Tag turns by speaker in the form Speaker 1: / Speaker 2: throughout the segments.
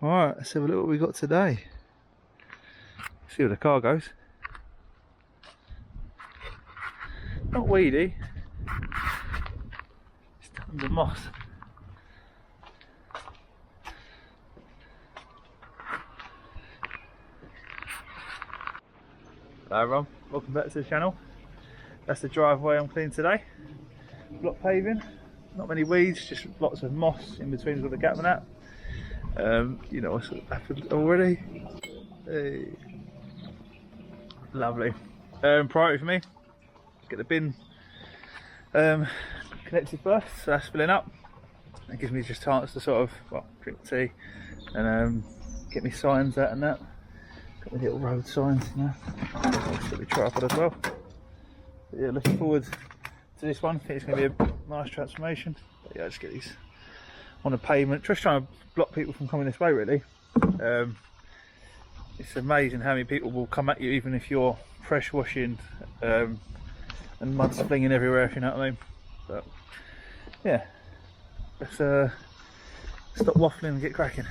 Speaker 1: Alright, let's have a look what we got today. See where the car goes. Not weedy. It's tons of moss. Hello everyone, welcome back to the channel. That's the driveway I'm cleaning today. Block paving, not many weeds, just lots of moss in between with the gap and that. You know what's happened already. Hey. Lovely. Priority for me, get the bin connected first, so that's filling up. It gives me just a chance to sort of, well, drink tea and get me signs out and that. Got the little road signs now. Got my tripod as well. But yeah, looking forward to this one. I think it's going to be a nice transformation. But yeah, just get these on the pavement. Just trying to block people from coming this way, really. It's amazing how many people will come at you, even if you're fresh washing and mud's flinging everywhere, if you know what I mean. But yeah, let's stop waffling and get cracking.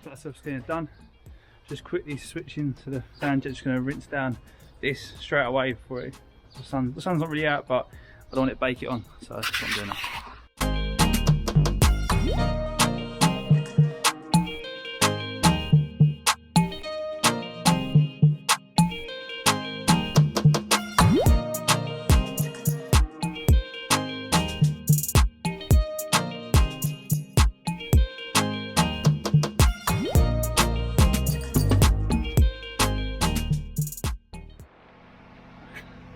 Speaker 1: That's everything done. Just quickly switching to the fan jet, just going to rinse down this straight away before the sun's not really out, but I don't want it to bake it on, so that's what I'm doing now.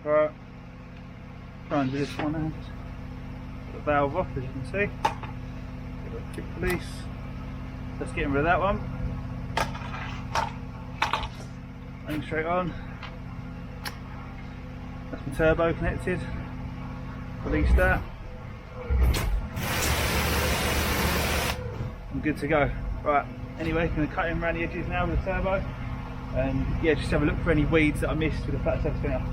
Speaker 1: Right, try and do this one out. Put the valve off, as you can see. Give it a quick release. Let's get rid of that one. Aim straight on. That's my turbo connected. Release that. I'm good to go. Right, anyway, I'm going to cut in around the edges now with the turbo. And yeah, just have a look for any weeds that I missed with the flat surface spinner.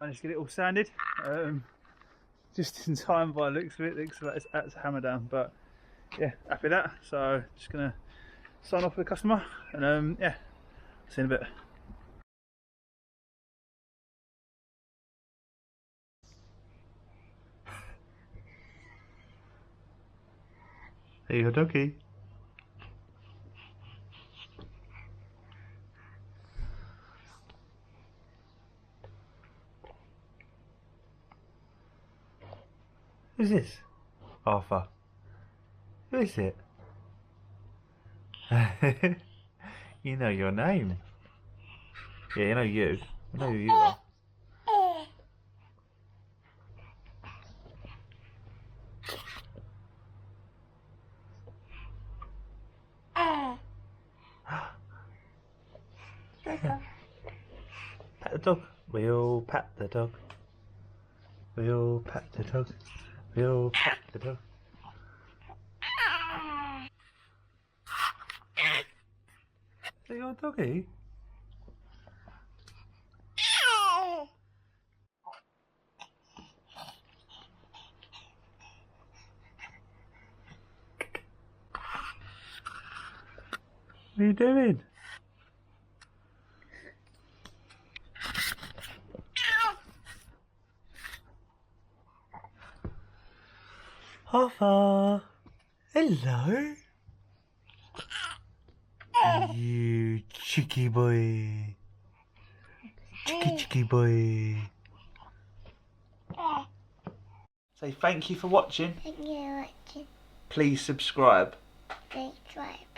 Speaker 1: managed to get it all sanded. Just in time by the looks of it. Looks like it's at hammer down, but yeah, happy with that. So just gonna sign off with the customer, and yeah, see you in a bit. There you go, doggy. Who's this? Arthur. Who is it? You know your name. Yeah, you know you. I know who you are. Pat the dog. We'll pat the dog. We'll pat the dog. We'll pat the dog. Is that your doggy? What are you doing? Arthur! Hello! You cheeky boy! Cheeky boy! Say thank you for watching.
Speaker 2: Thank you for watching.
Speaker 1: Please subscribe.
Speaker 2: Subscribe.